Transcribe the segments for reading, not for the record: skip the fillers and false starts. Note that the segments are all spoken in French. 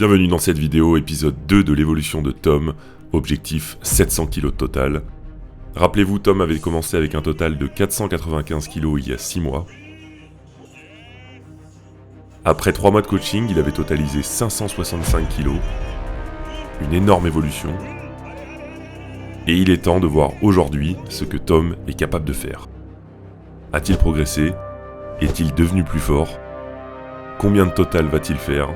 Bienvenue dans cette vidéo, épisode 2 de l'évolution de Tom, objectif 700 kg total. Rappelez-vous, Tom avait commencé avec un total de 495 kg il y a 6 mois. Après 3 mois de coaching, il avait totalisé 565 kg. Une énorme évolution. Et il est temps de voir aujourd'hui ce que Tom est capable de faire. A-t-il progressé? Est-il devenu plus fort? Combien de total va-t-il faire?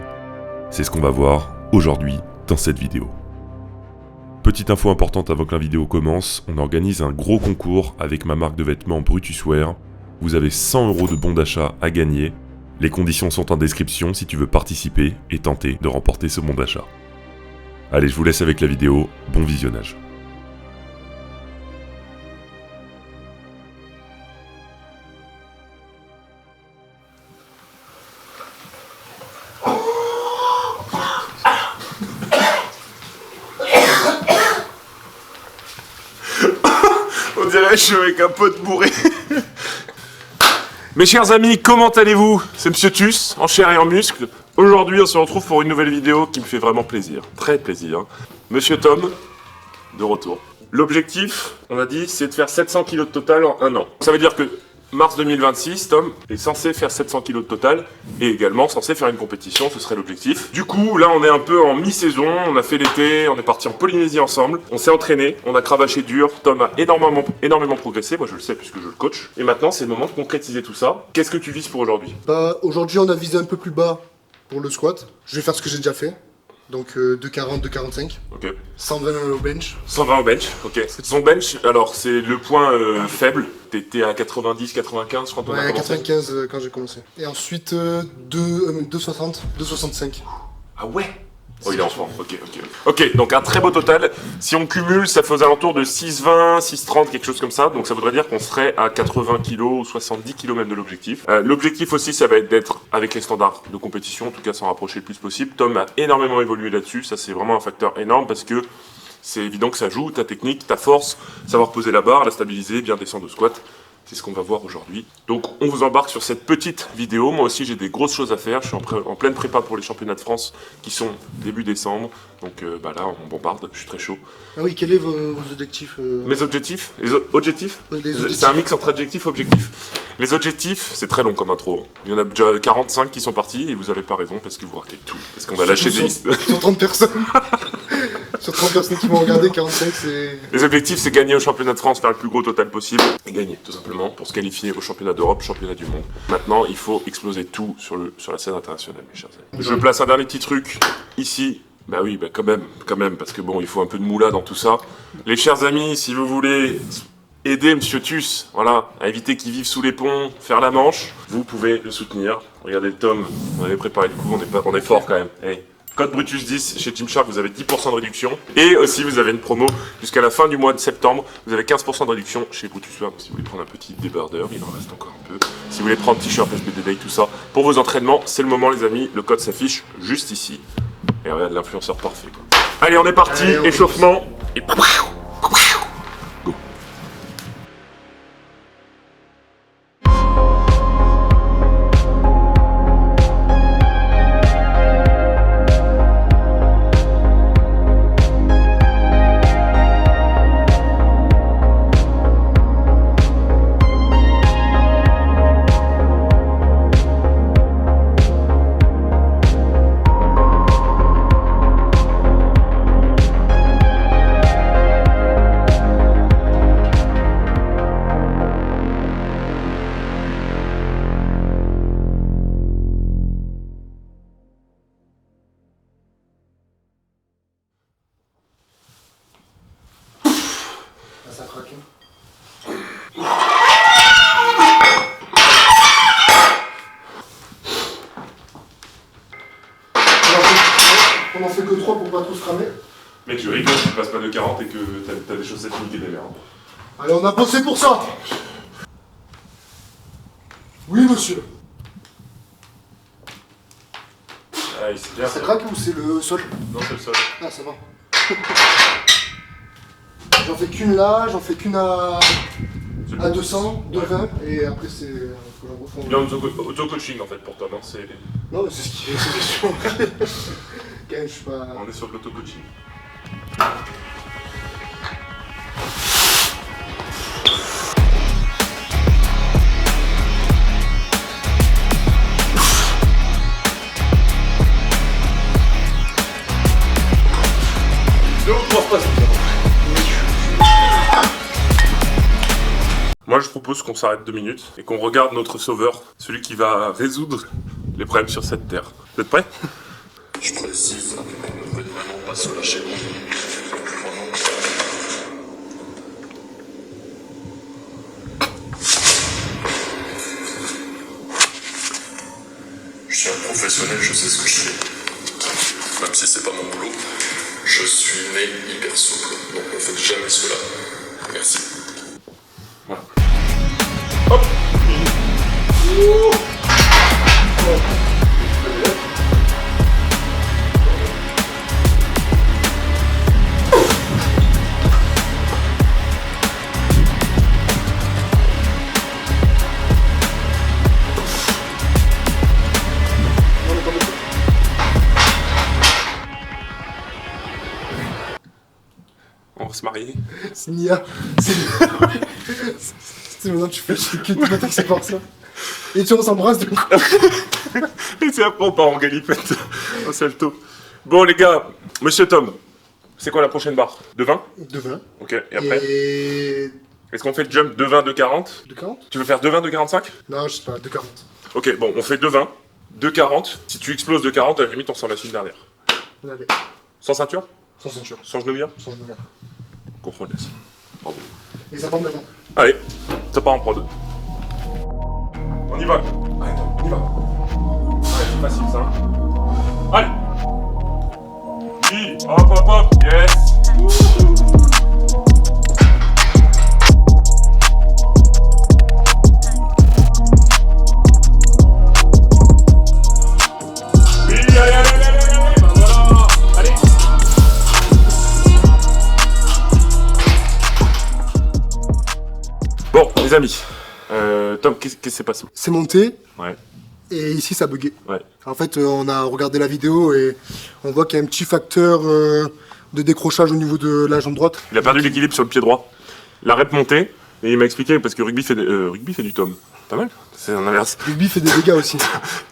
C'est ce qu'on va voir aujourd'hui dans cette vidéo. Petite info importante avant que la vidéo commence, on organise un gros concours avec ma marque de vêtements Brutuswear. Vous avez 100 € de bons d'achat à gagner. Les conditions sont en description si tu veux participer et tenter de remporter ce bon d'achat. Allez, je vous laisse avec la vidéo, bon visionnage. On dirait que je suis avec un pote bourré. Mes chers amis, comment allez-vous? C'est Monsieur Tus, en chair et en muscle. Aujourd'hui, on se retrouve pour une nouvelle vidéo qui me fait vraiment plaisir. Très plaisir. Monsieur Tom, de retour. L'objectif, on a dit, c'est de faire 700 kg de total en un an. Ça veut dire que mars 2026, Tom est censé faire 700 kg de total et également censé faire une compétition, ce serait l'objectif. Du coup, là, on est un peu en mi-saison, on a fait l'été, on est parti en Polynésie ensemble, on s'est entraîné, on a cravaché dur, Tom a énormément progressé, moi je le sais puisque je le coach. Et maintenant, c'est le moment de concrétiser tout ça. Qu'est-ce que tu vises pour aujourd'hui? Aujourd'hui, on a visé un peu plus bas pour le squat. Je vais faire ce que j'ai déjà fait. Donc 2,40, 2,45. Ok. 120 au bench. 120 au bench, ok. Son bench, alors c'est le point faible. T'étais à 90, 95 quand on a Ouais, commencé. 95 quand j'ai commencé. Et ensuite 2,60, 2,65. Ah ouais? Oh, il est en forme, ok. Ok, donc un très beau total. Si on cumule, ça fait aux alentours de 6,20, 6,30, quelque chose comme ça. Donc ça voudrait dire qu'on serait à 80 kg ou 70 kg même de l'objectif. L'objectif aussi, ça va être d'être avec les standards de compétition, en tout cas s'en rapprocher le plus possible. Tom a énormément évolué là-dessus, ça c'est vraiment un facteur énorme parce que c'est évident que ça joue, ta technique, ta force, savoir poser la barre, la stabiliser, bien descendre au squat. C'est ce qu'on va voir aujourd'hui. Donc on vous embarque sur cette petite vidéo. Moi aussi j'ai des grosses choses à faire. Je suis en pleine prépa pour les championnats de France qui sont début décembre. Donc là on bombarde, je suis très chaud. Ah oui, quels sont vos objectifs Mes objectifs? Objectifs objectifs. C'est un mix entre adjectifs et objectifs. Les objectifs, c'est très long comme intro. Il y en a déjà 45 qui sont partis et vous avez pas raison parce que vous ratez tout. Parce qu'on va lâcher des listes. Sur 30 personnes. Sur 30 personnes qui vont regarder, 45 c'est... Les objectifs, c'est gagner au championnat de France, faire le plus gros total possible et gagner, tout simplement, pour se qualifier au championnat d'Europe, championnat du monde. Maintenant, il faut exploser tout sur la scène internationale, mes chers amis. Je place un dernier petit truc ici. Bah oui, bah quand même, parce que bon, il faut un peu de moula dans tout ça. Les chers amis, si vous voulez aider Monsieur Tus, voilà, à éviter qu'il vive sous les ponts, faire la manche, vous pouvez le soutenir. Regardez le Tom, on avait préparé le coup, on est fort quand même. Hey. Code Brutus10 chez Gymshark, vous avez 10% de réduction. Et aussi, vous avez une promo jusqu'à la fin du mois de septembre. Vous avez 15% de réduction chez Brutuswear. Si vous voulez prendre un petit débardeur, il en reste encore un peu. Si vous voulez prendre un t-shirt SBD Day, tout ça. Pour vos entraînements, c'est le moment, les amis. Le code s'affiche juste ici. Et regarde l'influenceur parfait, quoi. Allez, on est parti. Allez, échauffement. Et go. Ça craque. On en fait que 3 pour pas tous cramer. Mec, je rigole, tu passes pas de 40 et que t'as des chaussettes niquées des merdes. Allez, on a bossé pour ça. Oui, monsieur. Ah, c'est bien Ça ça. craque ou c'est le sol? Non, c'est le sol. Ah, ça va. J'en fais qu'une là, j'en fais qu'une à 200, 220, et après c'est... faut que j'en refonde. Il y a auto-coaching en fait pour toi, non? C'est... Non, mais c'est ce qui est sûr. je suis pas... On est sur de l'auto-coaching. Moi je propose qu'on s'arrête 2 minutes et qu'on regarde notre sauveur, celui qui va résoudre les problèmes sur cette terre. Vous êtes prêts? Je précise, ne faites vraiment pas se lâcher. Je suis un professionnel, je sais ce que je fais. Même si c'est pas mon boulot, je suis né hyper souple, donc ne faites jamais cela. Merci. Voilà. Hop. On va se marier. C'est Nia. C'est maintenant tu fais chier que tu m'attaques, c'est pour ça. Et tu s'embrasse de quoi? Et c'est après on part en galipette au salto. Bon les gars, monsieur Tom, c'est quoi la prochaine barre? De 20? De 20. Ok, et après? Et... Est-ce qu'on fait le jump de 20, de 40? De 40? Tu veux faire de 20, de 45? Non, je sais pas, de 40. Ok, bon, on fait de 20, de 40. Si tu exploses de 40, à la limite on s'en laisse une dernière. Allez, Sans ceinture? sans ceinture, Sans genouillère? sans genouillère. Contrôle laisse. Bravo. Et ça part maintenant. Allez, ça part en prod. On y va. Allez, on y va. Ouais, c'est facile ça. Allez. Oui, hop, hop, hop, yes. Oui, allez, allez, allez, allez, allez, bah voilà. Allez. Bon, les amis, Tom, qu'est-ce qui s'est passé? C'est monté, Ouais, et ici ça a bugué. ouais. En fait, on a regardé la vidéo et on voit qu'il y a un petit facteur de décrochage au niveau de la jambe droite. Il a perdu l'équilibre sur le pied droit. La rep montée, et il m'a expliqué, parce que rugby fait du Tom. Pas mal, c'est l'inverse. Rugby fait des dégâts aussi.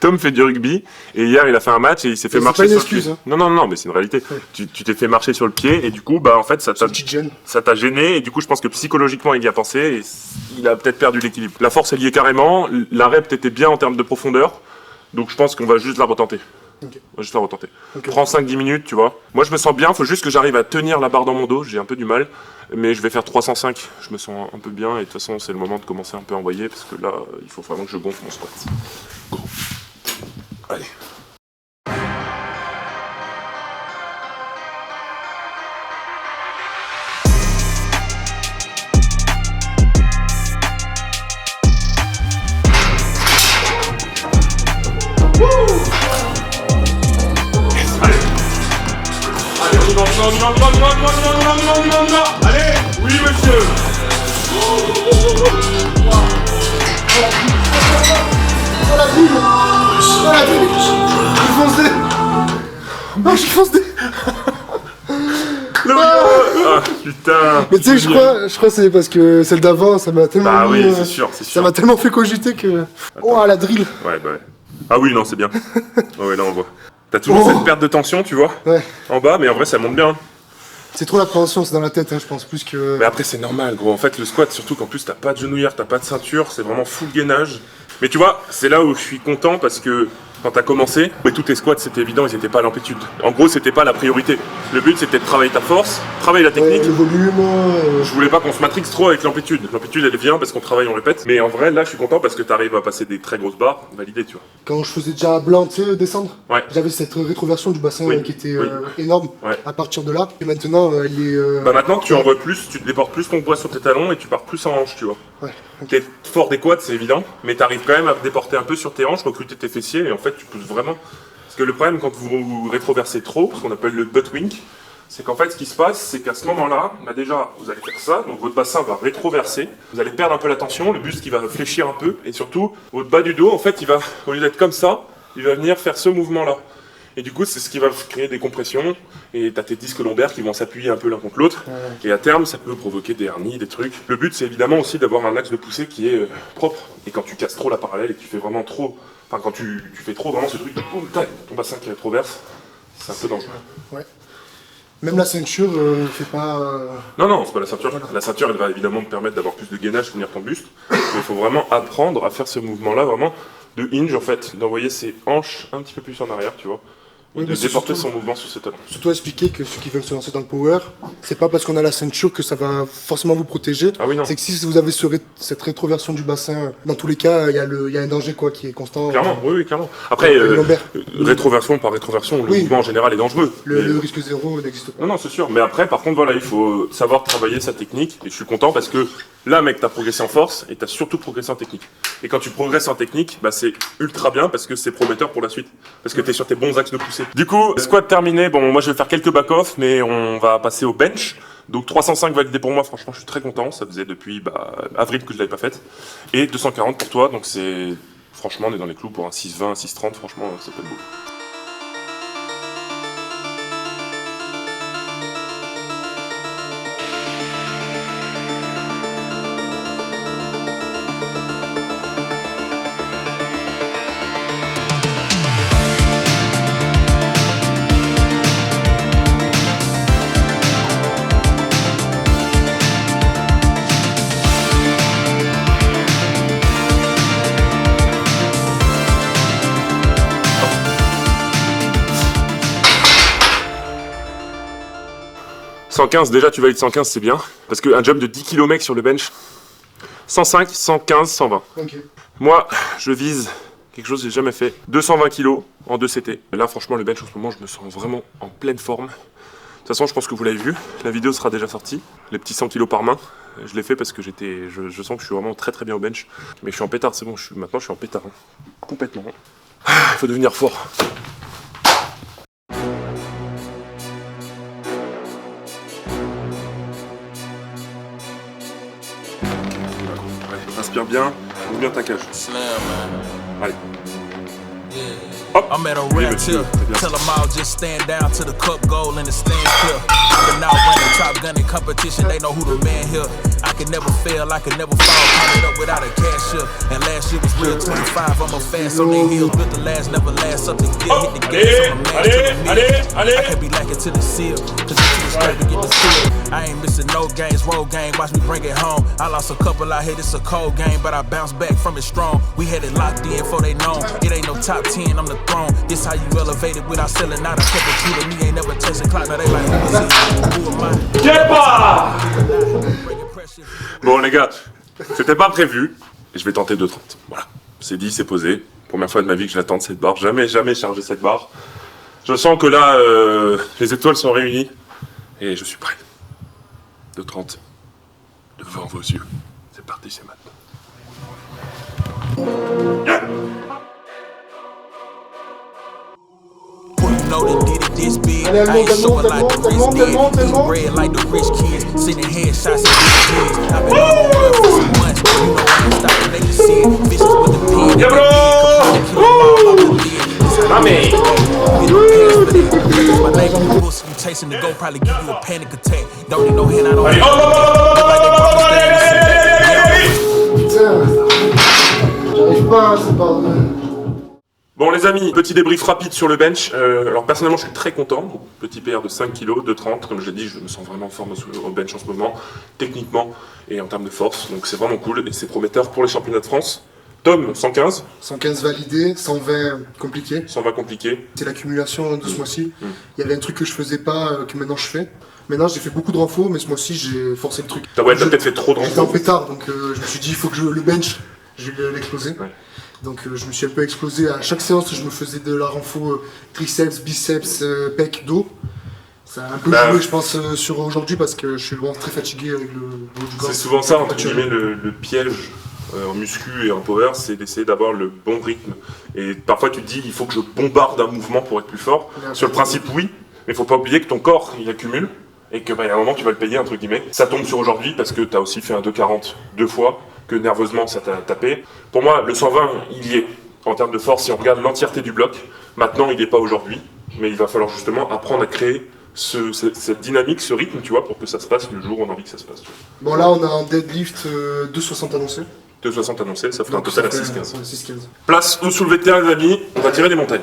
Tom fait du rugby, et hier il a fait un match et il s'est fait c'est marcher pas une sur excuse, le hein. pied. Non, non, non, mais c'est une réalité. Ouais. Tu t'es fait marcher sur le pied, et du coup, bah en fait, ça C'est une petite gêne. t'a gêné, et du coup, je pense que psychologiquement, il y a pensé, et il a peut-être perdu l'équilibre. La force, elle y est carrément, la rep était bien en termes de profondeur, donc je pense qu'on va juste la retenter. Ok. On va juste la retenter. Ok. Prends 5-10 minutes, tu vois. Moi, je me sens bien, faut juste que j'arrive à tenir la barre dans mon dos, j'ai un peu du mal, mais je vais faire 305, je me sens un peu bien, et de toute façon, c'est le moment de commencer un peu à envoyer, parce que là, il faut vraiment que je gonfle mon squat. Go. Allez. Allez, on y va, on y va, on y va, on y va, on y va, on y va, on y va, on y va, on y va, on y va. Allez, oui monsieur. Oh la boule! Oh la boule! Je fonce des... Oh, je fonce des... Ah putain. Mais tu sais, je crois que c'est parce que celle d'avant, ça m'a tellement... Bah oui, mis, c'est sûr, c'est Ça sûr. m'a tellement fait cogiter que... Oh, la drill! Ouais, bah ouais. Ah oui, non, c'est bien. Oh, ouais, là, on voit. T'as toujours Oh. cette perte de tension, tu vois, Ouais. en bas, mais en vrai, ça monte bien. C'est trop l'appréhension, c'est dans la tête, hein, je pense, plus que... Mais après, c'est normal, gros. En fait, le squat, surtout qu'en plus, t'as pas de genouillère, t'as pas de ceinture, c'est vraiment full gainage. Mais tu vois, c'est là où je suis content parce que quand t'as commencé, mais tous tes squats, c'était évident, ils étaient pas à l'amplitude. En gros, c'était pas la priorité. Le but, c'était de travailler ta force, travailler la Ouais, technique. le volume... Je voulais pas qu'on se matrix trop avec l'amplitude. L'amplitude, elle vient parce qu'on travaille, on répète. Mais en vrai, là, je suis content parce que t'arrives à passer des très grosses barres validées, tu vois. Quand je faisais déjà blanc, tu sais, descendre, Ouais. j'avais cette rétroversion du bassin Oui, qui était oui. énorme Ouais. à partir de là. Et maintenant, elle est... Bah maintenant, tu envoies plus, tu déportes plus ton poids sur tes talons et tu pars plus en hanche, tu vois. Ouais. T'es fort des quads, c'est évident, mais t'arrives quand même à déporter un peu sur tes hanches, recruter tes fessiers, et en fait, tu pousses vraiment. Parce que le problème, quand vous rétroversez trop, ce qu'on appelle le butt wink, c'est qu'en fait, ce qui se passe, c'est qu'à ce moment-là, bah déjà, vous allez faire ça, donc votre bassin va rétroverser, vous allez perdre un peu la tension, le buste qui va fléchir un peu, et surtout, votre bas du dos, en fait, il va, au lieu d'être comme ça, il va venir faire ce mouvement-là. Et du coup, c'est ce qui va créer des compressions, et t'as tes disques lombaires qui vont s'appuyer un peu l'un contre l'autre, et à terme, ça peut provoquer des hernies, des trucs. Le but, c'est évidemment aussi d'avoir un axe de poussée qui est propre, et quand tu casses trop la parallèle et que tu fais vraiment trop, enfin quand tu fais trop vraiment ce truc, boum, tac, ton bassin qui rétroverse, c'est un peu dangereux. Ouais. Même la ceinture fait pas... Non, c'est pas la ceinture. Voilà. La ceinture, elle va évidemment te permettre d'avoir plus de gainage, tenir ton buste, mais il faut vraiment apprendre à faire ce mouvement-là, vraiment, de hinge en fait, d'envoyer ses hanches un petit peu plus en arrière, tu vois. Oui, De mais c'est déporter surtout- son mouvement sur ses talons. Surtout expliquer que ceux qui veulent se lancer dans le power, c'est pas parce qu'on a la ceinture que ça va forcément vous protéger. Ah oui, non. C'est que si vous avez cette rétroversion du bassin, dans tous les cas, il y a un danger quoi, qui est constant. Clairement, oui, clairement. Après, Le lombaire. rétroversion par rétroversion, le Oui. mouvement en général est dangereux. Le Mais- risque zéro n'existe pas. Non, c'est sûr. Mais après, par contre, voilà, il faut savoir travailler sa technique. Et je suis content parce que là, mec, t'as progressé en force et t'as surtout progressé en technique. Et quand tu progresses en technique, bah, c'est ultra bien parce que c'est prometteur pour la suite. Parce que t'es sur tes bons axes de poussée. Du coup, squat terminé. Bon, moi, je vais faire quelques back-off, mais on va passer au bench. Donc 305 validé pour moi, franchement, je suis très content. Ça faisait depuis avril que je l'avais pas faite. Et 240 pour toi. Donc c'est, franchement, on est dans les clous pour un 6,20, un 6,30. Franchement, ça peut être beau. « 115, déjà tu valides 115, c'est bien. Parce qu'un jump de 10 kg mec sur le bench, 105, 115, 120. Ok. Moi, je vise quelque chose que j'ai jamais fait. 220 kg en 2 CT. Là, franchement, le bench en ce moment, je me sens vraiment en pleine forme. De toute façon, je pense que vous l'avez vu. La vidéo sera déjà sortie. Les petits 100 kg par main. Je l'ai fait parce que je sens que je suis vraiment très très bien au bench. Mais je suis en pétard, c'est bon. Maintenant, je suis en pétard. Hein. Complètement. Il faut devenir fort. Allez, inspire bien. Ouvre bien ta cage. Slam, man. Allez. Yeah. Hop. I'm at a Oui, rap monsieur. tip. Très bien. Tell them all just stand down to the cup goal and the stand clear. I've been out running top gun in competition, they know who the man here. I can never fail, I can never fall. Coming up without a cashier. And last year was real 25. I'm a fast on their heels. Built the last, never last. Something good. Hit the gas on the mask to the middle. I can't be lacking to the seal. Cause it's too straight to get the seal. I ain't missing no games, road game. Watch me bring it home. I lost a couple out here, it's a cold game. But I bounced back from it strong. We had it locked in before they know. It ain't no top 10, I'm the throne. This how you elevate it without selling out. I kept it true to me, ain't never chasing clock. Now they like, who is he? Who am I? Bringing pressure. Bon les gars, c'était pas prévu. Et je vais tenter 2,30. Voilà. C'est dit, c'est posé. Première fois de ma vie que je la tente cette barre. Jamais chargé cette barre. Je sens que là, les étoiles sont réunies. Et je suis prêt. 2,30. Devant vos yeux. C'est parti, c'est maintenant. Who you know that did it this big? Allez, I ain't elle showing monte, like the elle rich monte, did. elle monte, elle Eating monte. bread like the rich kids. Sending headshots at these kids. I've been on the run for some months. You know I ain't stopping, they can see it. Vicious with the pen. Yeah, bro! Mami! My neighbor pussy, you chasing the go, probably give you a panic attack. Don't need no hand, I don't Allez, need hop, hop, hop, hop, like they hop, hop, brought allez, this allez, thing. allez, allez, allez. Putain, j'arrive pas, c'est pas vrai. Bon les amis, petit débrief rapide sur le bench. Alors personnellement je suis très content. Petit PR de 5 kg, de 30. Comme je l'ai dit, je me sens vraiment en forme au bench en ce moment, techniquement et en termes de force. Donc c'est vraiment cool et c'est prometteur pour les championnats de France. Tom, 115, 115 validé, 120 compliqué. 120 compliqué. C'est l'accumulation de ce mois-ci. Il y avait un truc que je faisais pas, que maintenant je fais. Maintenant j'ai fait beaucoup de renfort, mais ce mois-ci j'ai forcé le truc. T'as peut-être fait trop de J'étais en renforts. pétard, donc je me suis dit il faut que le bench, je vais l'exploser. Ouais. Donc je me suis un peu explosé. À chaque séance, je me faisais de la renfo triceps, biceps, pec, dos. Ça a un peu Bah, joué, je pense, sur aujourd'hui parce que je suis vraiment très fatigué avec le haut du corps. C'est souvent ça, entre guillemets, le piège en muscu et en power, c'est d'essayer d'avoir le bon rythme. Et parfois tu te dis, il faut que je bombarde un mouvement pour être plus fort. Sur le principe, oui, mais il faut pas oublier que ton corps, il accumule. Et que, bah, y a un moment, tu vas le payer, entre guillemets. Ça tombe sur aujourd'hui parce que tu as aussi fait un 2,40 2 fois, que nerveusement, ça t'a tapé. Pour moi, le 120, il y est. En termes de force, si on regarde l'entièreté du bloc, maintenant, il n'est pas aujourd'hui. Mais il va falloir justement apprendre à créer cette dynamique, ce rythme, tu vois, pour que ça se passe le jour où on a envie que ça se passe. Bon, là, on a un deadlift 2,60 annoncé. 2,60 annoncé, ça fait un Donc, total à ça fait 6,15. 6,15. Place au soulevé de terre, les amis, on va tirer des montagnes.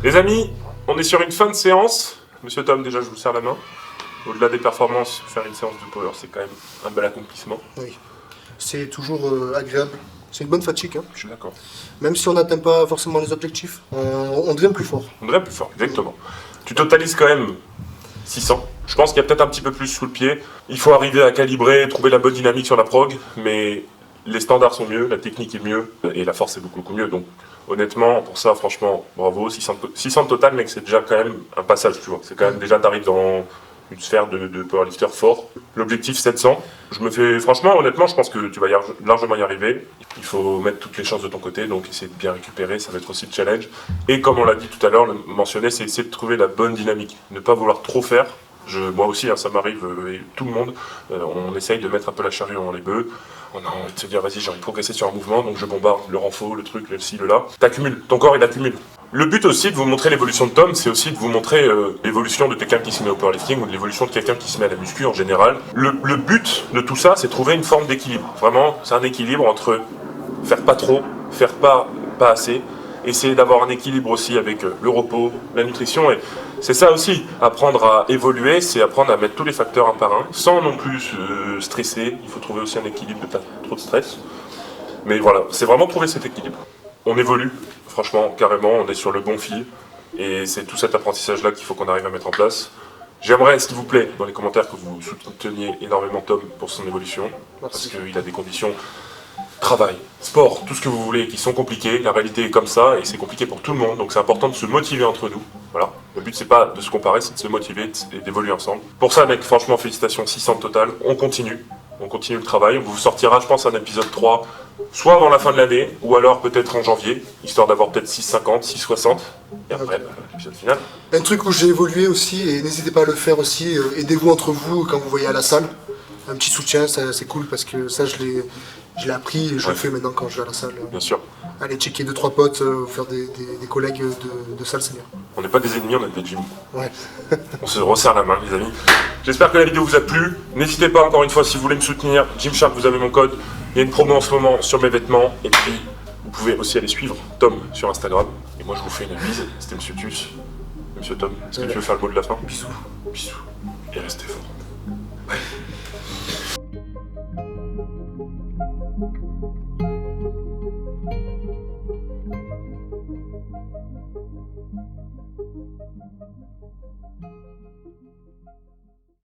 Les amis, on est sur une fin de séance. Monsieur Tom, déjà, je vous serre la main. Au-delà des performances, faire une séance de power, c'est quand même un bel accomplissement. Oui. C'est toujours agréable. C'est une bonne fatigue. Hein. Je suis d'accord. Même si on n'atteint pas forcément les objectifs, on devient plus fort. On devrait plus fort, exactement. Tu totalises quand même 600. Je pense qu'il y a peut-être un petit peu plus sous le pied. Il faut arriver à calibrer, trouver la bonne dynamique sur la prog, mais les standards sont mieux, la technique est mieux, et la force est beaucoup mieux. Donc honnêtement, pour ça, franchement, bravo. 600 total, mec, c'est déjà quand même un passage, tu vois. C'est quand même déjà, t'arrives dans une sphère de powerlifter fort. L'objectif 700. Je me fais, franchement, honnêtement, je pense que tu vas largement y arriver. Il faut mettre toutes les chances de ton côté, donc essayer de bien récupérer, ça va être aussi le challenge. Et comme on l'a dit tout à l'heure, le mentionner, c'est essayer de trouver la bonne dynamique. Ne pas vouloir trop faire. Moi aussi, hein, ça m'arrive, et tout le monde, on essaye de mettre un peu la charrue dans les bœufs. On a envie de se dire, vas-y, j'ai envie de progresser sur un mouvement, donc je bombarde le renfort, le truc, le ci, le là. T'accumules, ton corps il accumule. Le but aussi de vous montrer l'évolution de Tom, c'est aussi de vous montrer l'évolution de quelqu'un qui se met au powerlifting ou de l'évolution de quelqu'un qui se met à la muscu en général. Le but de tout ça, c'est de trouver une forme d'équilibre. Vraiment, c'est un équilibre entre faire pas trop, faire pas assez. Essayer d'avoir un équilibre aussi avec le repos, la nutrition, et c'est ça aussi, apprendre à évoluer, c'est apprendre à mettre tous les facteurs un par un, sans non plus stresser. Il faut trouver aussi un équilibre de pas trop de stress. Mais voilà, c'est vraiment trouver cet équilibre. On évolue, franchement, carrément, on est sur le bon fil, et c'est tout cet apprentissage-là qu'il faut qu'on arrive à mettre en place. J'aimerais, s'il vous plaît, dans les commentaires, que vous souteniez énormément Tom pour son évolution, parce qu'il a des conditions... Travail, sport, tout ce que vous voulez, qui sont compliqués, la réalité est comme ça et c'est compliqué pour tout le monde, donc c'est important de se motiver entre nous. Voilà. Le but c'est pas de se comparer, c'est de se motiver et d'évoluer ensemble. Pour ça mec, franchement félicitations, 600 total, on continue le travail, on vous sortira je pense un épisode 3, soit avant la fin de l'année, ou alors peut-être en janvier, histoire d'avoir peut-être 650, 660, et après l'épisode final. Un truc où j'ai évolué aussi, et n'hésitez pas à le faire aussi, aidez-vous entre vous quand vous voyez à la salle. Un petit soutien, ça, c'est cool parce que ça je l'ai appris et je le fais maintenant quand je vais à la salle. Bien sûr. Aller checker 2-3 potes, faire des collègues de salle, c'est bien. On n'est pas des ennemis, on est des gym. Ouais. On se resserre la main les amis. J'espère que la vidéo vous a plu. N'hésitez pas encore une fois si vous voulez me soutenir. Gymshark, vous avez mon code. Il y a une promo en ce moment sur mes vêtements. Et puis vous pouvez aussi aller suivre Tom sur Instagram. Et moi je vous fais une bise. C'était Monsieur Tus. Monsieur Tom, est-ce que tu veux faire le mot de la fin? Bisous. Bisous. Et restez fort. Ouais.